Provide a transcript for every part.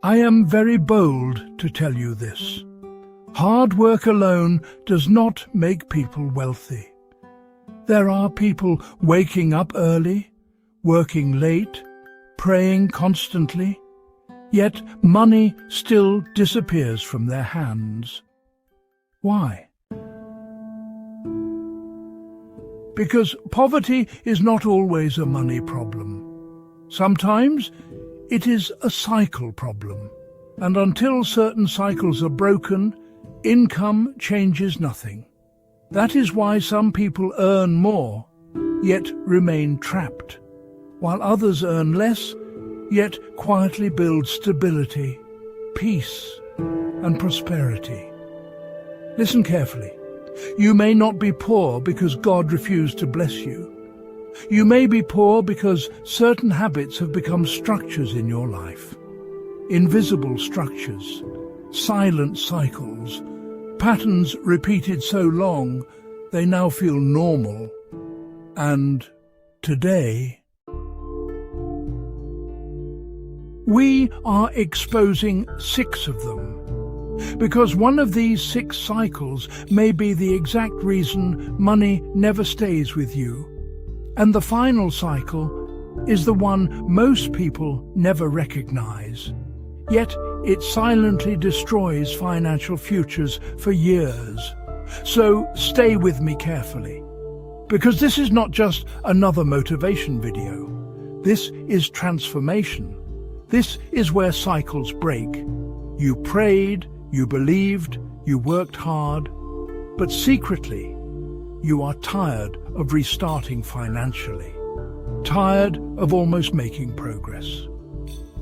I am very bold to tell you this. Hard work alone does not make people wealthy. There are people waking up early, working late, praying constantly, yet money still disappears from their hands. Why? Because poverty is not always a money problem. Sometimes it is a cycle problem, and until certain cycles are broken, income changes nothing. That is why some people earn more, yet remain trapped, while others earn less, yet quietly build stability, peace, and prosperity. Listen carefully. You may not be poor because God refused to bless you. You may be poor because certain habits have become structures in your life. Invisible structures, silent cycles, patterns repeated so long they now feel normal. And today, we are exposing 6 of them, because one of these 6 cycles may be the exact reason money never stays with you. And the final cycle is the one most people never recognize. Yet it silently destroys financial futures for years. So stay with me carefully, because this is not just another motivation video. This is transformation. This is where cycles break. You prayed, you believed, you worked hard, but secretly, you are tired of restarting financially, tired of almost making progress,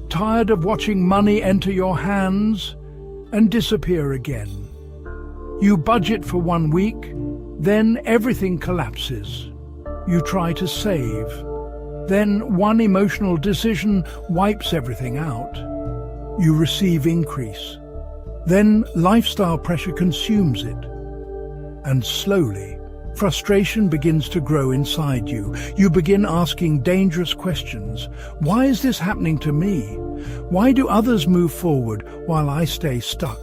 tired of watching money enter your hands and disappear again. You budget for 1 week, then everything collapses. You try to save, then one emotional decision wipes everything out. You receive increase, then lifestyle pressure consumes it, and slowly, frustration begins to grow inside you. You begin asking dangerous questions. Why is this happening to me? Why do others move forward while I stay stuck?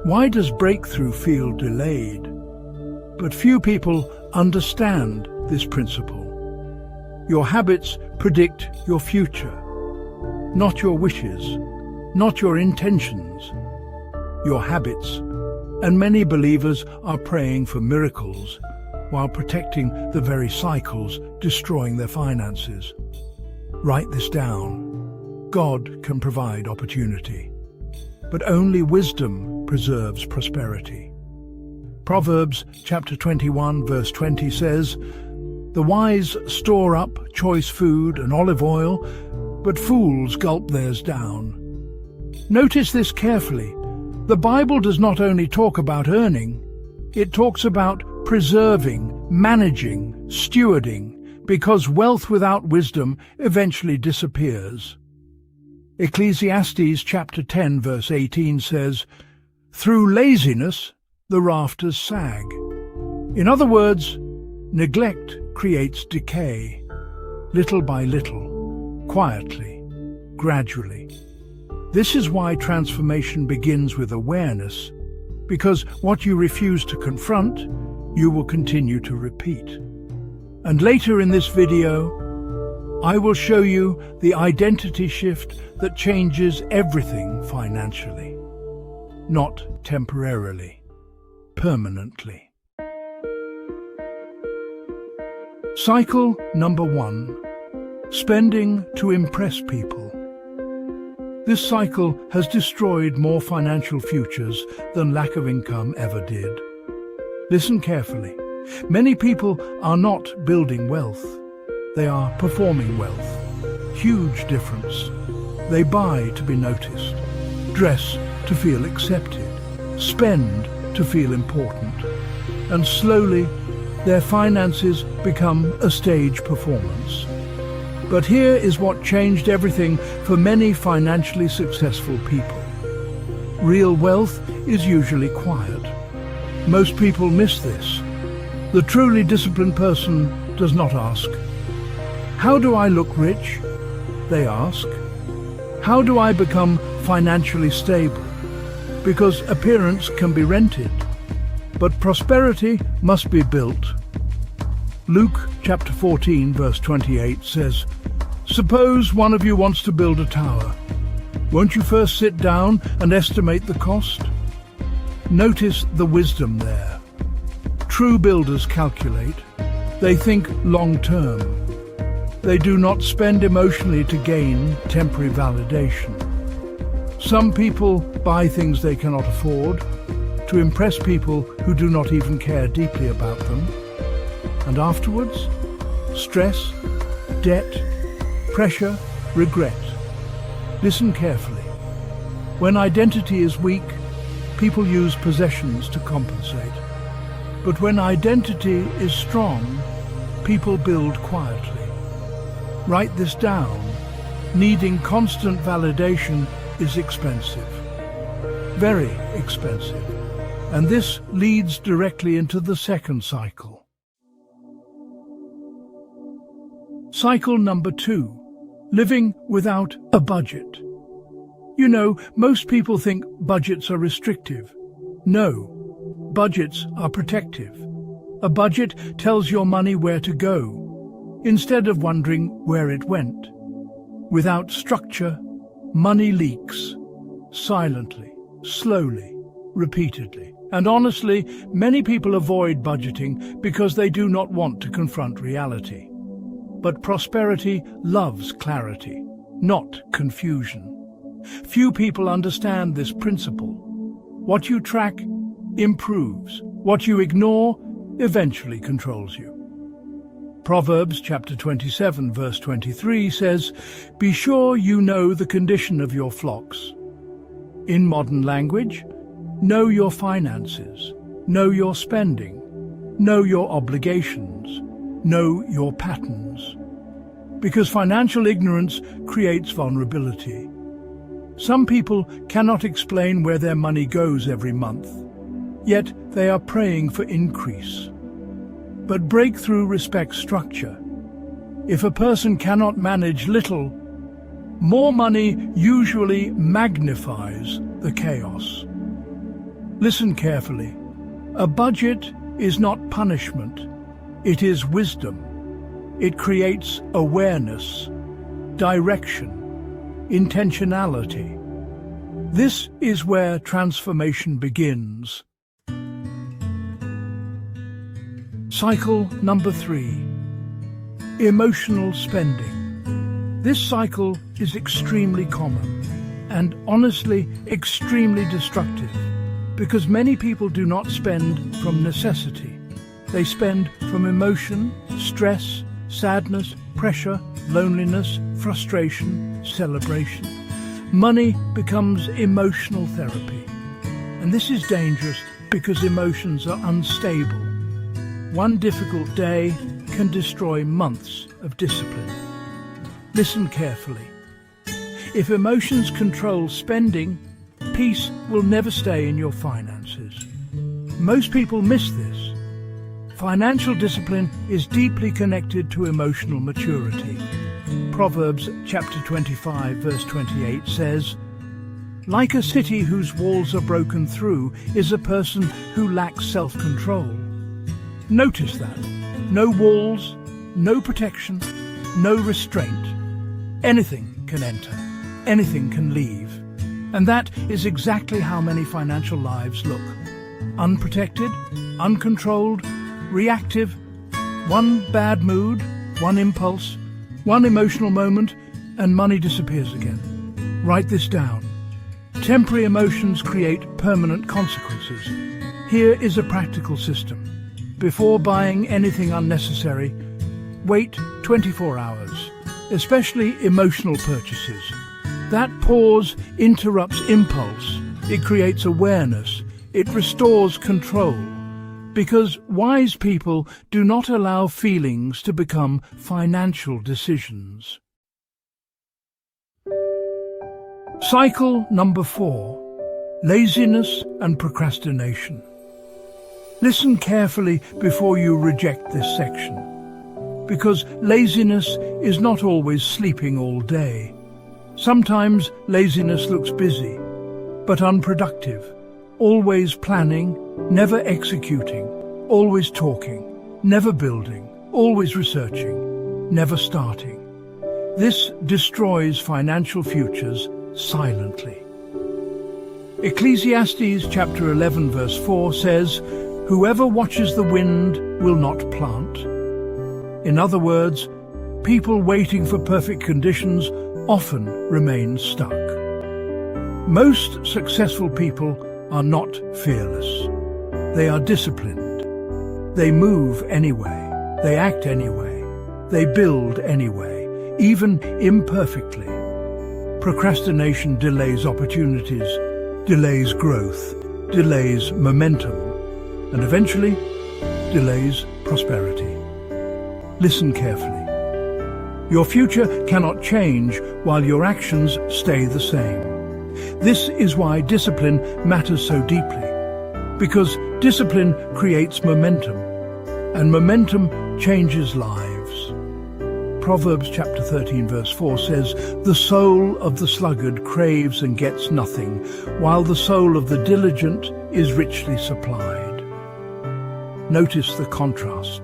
Why does breakthrough feel delayed? But few people understand this principle. Your habits predict your future, not your wishes, not your intentions, your habits. And many believers are praying for miracles while protecting the very cycles destroying their finances. Write this down. God can provide opportunity, but only wisdom preserves prosperity. Proverbs chapter 21 verse 20 says, "The wise store up choice food and olive oil, but fools gulp theirs down." Notice this carefully. The Bible does not only talk about earning, it talks about preserving, managing, stewarding, because wealth without wisdom eventually disappears. Ecclesiastes chapter 10 verse 18 says, "Through laziness the rafters sag." In other words, neglect creates decay, little by little, quietly, gradually. This is why transformation begins with awareness, because what you refuse to confront, you will continue to repeat. And later in this video, I will show you the identity shift that changes everything financially. Not temporarily, permanently. Cycle number 1. Spending to impress people. This cycle has destroyed more financial futures than lack of income ever did. Listen carefully. Many people are not building wealth. They are performing wealth. Huge difference. They buy to be noticed, dress to feel accepted, spend to feel important, and slowly their finances become a stage performance. But here is what changed everything for many financially successful people. Real wealth is usually quiet. Most people miss this. The truly disciplined person does not ask, "How do I look rich?" They ask, How do I become financially stable? Because appearance can be rented, but prosperity must be built. Luke chapter 14 verse 28 says, "Suppose one of you wants to build a tower. Won't you first sit down and estimate the cost?" Notice the wisdom there. True builders calculate. They think long-term. They do not spend emotionally to gain temporary validation. Some people buy things they cannot afford to impress people who do not even care deeply about them. And afterwards, stress, debt, pressure, regret. Listen carefully. When identity is weak, people use possessions to compensate. But when identity is strong, people build quietly. Write this down. Needing constant validation is expensive. Very expensive. And this leads directly into the second cycle. Cycle number 2. Living without a budget. You know, most people think budgets are restrictive. No, budgets are protective. A budget tells your money where to go, instead of wondering where it went. Without structure, money leaks, silently, slowly, repeatedly. And honestly, many people avoid budgeting because they do not want to confront reality. But prosperity loves clarity, not confusion. Few people understand this principle. What you track improves. What you ignore eventually controls you. Proverbs chapter 27 verse 23 says, "Be sure you know the condition of your flocks." In modern language, know your finances, know your spending, know your obligations, know your patterns. Because financial ignorance creates vulnerability. Some people cannot explain where their money goes every month, yet they are praying for increase. But breakthrough respects structure. If a person cannot manage little, more money usually magnifies the chaos. Listen carefully. A budget is not punishment, it is wisdom. It creates awareness, direction, intentionality. This is where transformation begins. Cycle number 3. Emotional spending. This cycle is extremely common and honestly extremely destructive because many people do not spend from necessity. They spend from emotion, stress, sadness, pressure, loneliness, frustration, celebration. Money becomes emotional therapy. And this is dangerous because emotions are unstable. One difficult day can destroy months of discipline. Listen carefully. If emotions control spending, peace will never stay in your finances. Most people miss this. Financial discipline is deeply connected to emotional maturity. Proverbs chapter 25 verse 28 says, "Like a city whose walls are broken through is a person who lacks self-control." Notice that. No walls, no protection, no restraint. Anything can enter, anything can leave. And that is exactly how many financial lives look. Unprotected, uncontrolled, reactive. One bad mood, one impulse, one emotional moment, and money disappears again. Write this down. Temporary emotions create permanent consequences. Here is a practical system. Before buying anything unnecessary, wait 24 hours, especially emotional purchases. That pause interrupts impulse. It creates awareness. It restores control. Because wise people do not allow feelings to become financial decisions. Cycle number 4. Laziness and procrastination. Listen carefully before you reject this section. Because laziness is not always sleeping all day. Sometimes laziness looks busy, but unproductive. Always planning, never executing. Always talking, never building. Always researching, never starting. This destroys financial futures silently. Ecclesiastes chapter 11 verse 4 says, "Whoever watches the wind will not plant." In other words, people waiting for perfect conditions often remain stuck. Most successful people are not fearless. They are disciplined. They move anyway. They act anyway. They build anyway, even imperfectly. Procrastination delays opportunities, delays growth, delays momentum, and eventually delays prosperity. Listen carefully. Your future cannot change while your actions stay the same. This is why discipline matters so deeply, because discipline creates momentum, and momentum changes lives. Proverbs chapter 13 verse 4 says, "The soul of the sluggard craves and gets nothing, while the soul of the diligent is richly supplied." Notice the contrast.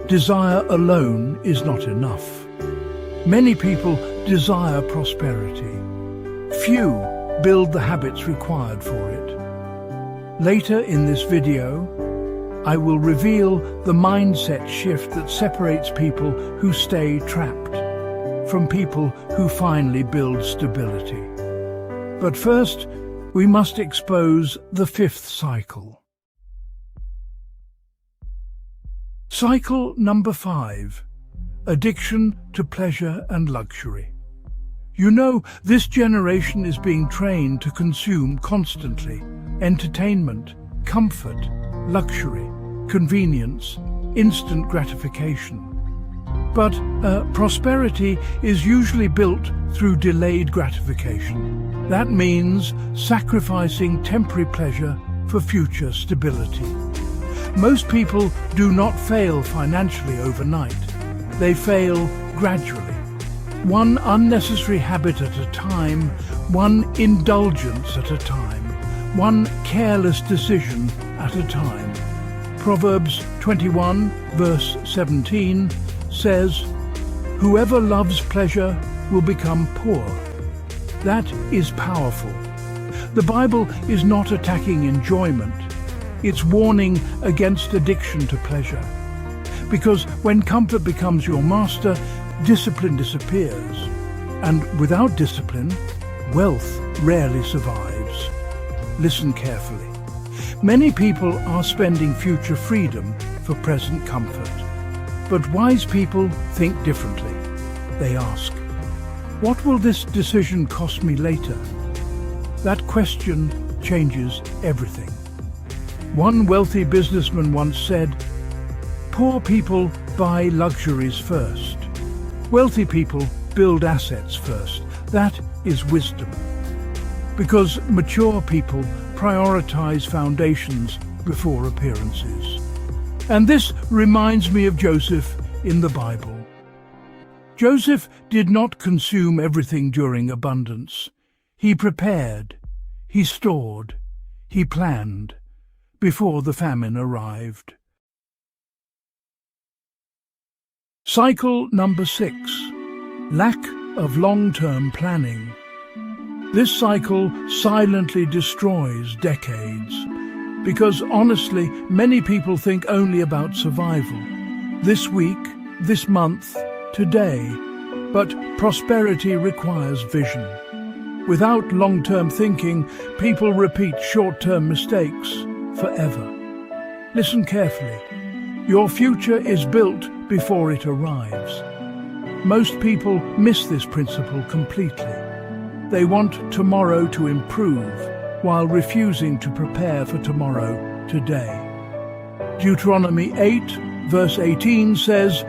Desire alone is not enough. Many people desire prosperity. Few build the habits required for it. Later in this video, I will reveal the mindset shift that separates people who stay trapped from people who finally build stability. But first, we must expose the fifth cycle. Cycle number 5. Addiction to pleasure and luxury. You know, this generation is being trained to consume constantly. Entertainment, comfort, luxury, convenience, instant gratification. But prosperity is usually built through delayed gratification. That means sacrificing temporary pleasure for future stability. Most people do not fail financially overnight. They fail gradually. One unnecessary habit at a time, one indulgence at a time, one careless decision at a time. Proverbs 21 verse 17 says, "Whoever loves pleasure will become poor." That is powerful. The Bible is not attacking enjoyment. It's warning against addiction to pleasure. Because when comfort becomes your master, discipline disappears. And without discipline, wealth rarely survives. Listen carefully. Many people are spending future freedom for present comfort. But wise people think differently. They ask, what will this decision cost me later? That question changes everything. One wealthy businessman once said, "Poor people buy luxuries first. Wealthy people build assets first." That is wisdom. Because mature people prioritize foundations before appearances. And this reminds me of Joseph in the Bible. Joseph did not consume everything during abundance. He prepared, he stored, he planned before the famine arrived. Cycle number 6. Lack of long-term planning. This cycle silently destroys decades, because honestly, many people think only about survival. This week, this month, today. But prosperity requires vision. Without long-term thinking, people repeat short-term mistakes forever. Listen carefully. Your future is built before it arrives. Most people miss this principle completely. They want tomorrow to improve while refusing to prepare for tomorrow today. Deuteronomy 8 verse 18 says,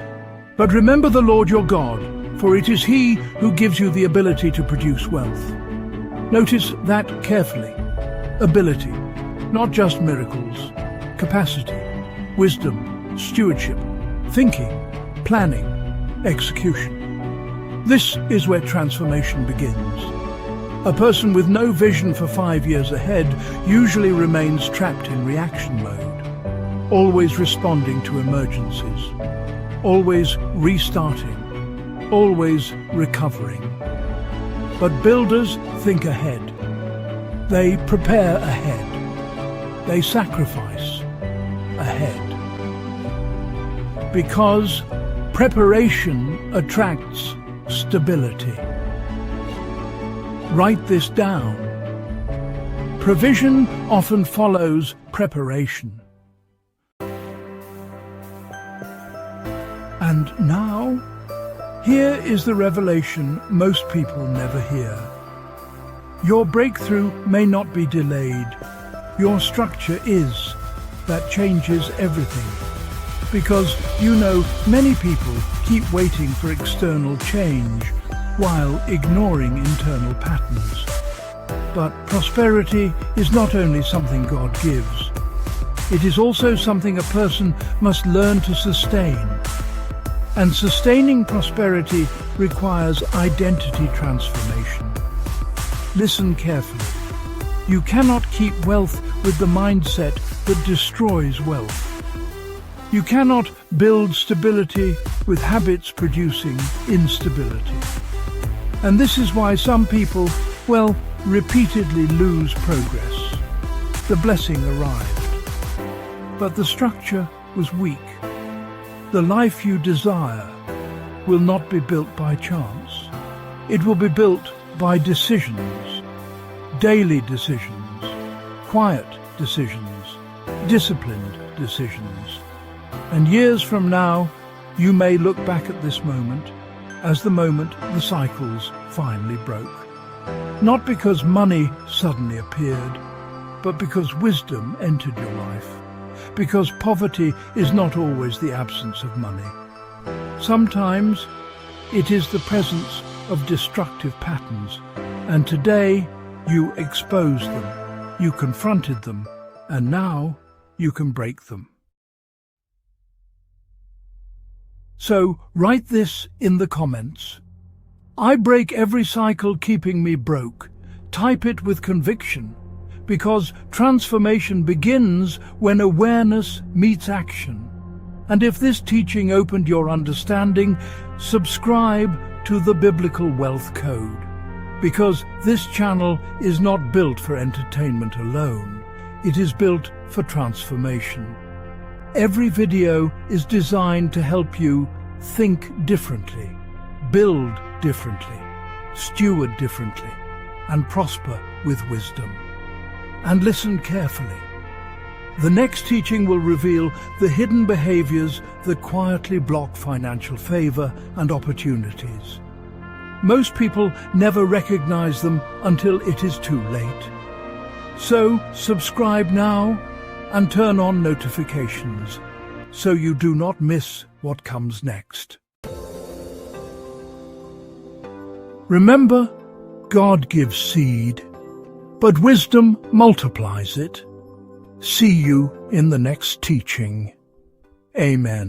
"But remember the Lord your God, for it is He who gives you the ability to produce wealth." Notice that carefully. Ability, not just miracles. Capacity, wisdom, stewardship, thinking, planning, execution. This is where transformation begins. A person with no vision for 5 years ahead usually remains trapped in reaction mode, always responding to emergencies, always restarting, always recovering. But builders think ahead. They prepare ahead. They sacrifice ahead. Because preparation attracts stability. Write this down. Provision often follows preparation. And now, here is the revelation most people never hear. Your breakthrough may not be delayed. Your structure is. That changes everything. Because you know many people keep waiting for external change while ignoring internal patterns. But prosperity is not only something God gives. It is also something a person must learn to sustain. And sustaining prosperity requires identity transformation. Listen carefully. You cannot keep wealth with the mindset that destroys wealth. You cannot build stability with habits producing instability. And this is why some people, repeatedly lose progress. The blessing arrived, but the structure was weak. The life you desire will not be built by chance. It will be built by decisions, daily decisions, quiet decisions, disciplined decisions. And years from now, you may look back at this moment as the moment the cycles finally broke. Not because money suddenly appeared, but because wisdom entered your life. Because poverty is not always the absence of money. Sometimes it is the presence of destructive patterns, and today you exposed them, you confronted them, and now you can break them. So write this in the comments. I break every cycle keeping me broke. Type it with conviction, because transformation begins when awareness meets action. And if this teaching opened your understanding, subscribe to the Biblical Wealth Code, because this channel is not built for entertainment alone. It is built for transformation. Every video is designed to help you think differently, build differently, steward differently, and prosper with wisdom. And listen carefully. The next teaching will reveal the hidden behaviors that quietly block financial favor and opportunities. Most people never recognize them until it is too late. So subscribe now and turn on notifications so you do not miss what comes next. Remember, God gives seed, but wisdom multiplies it. See you in the next teaching. Amen.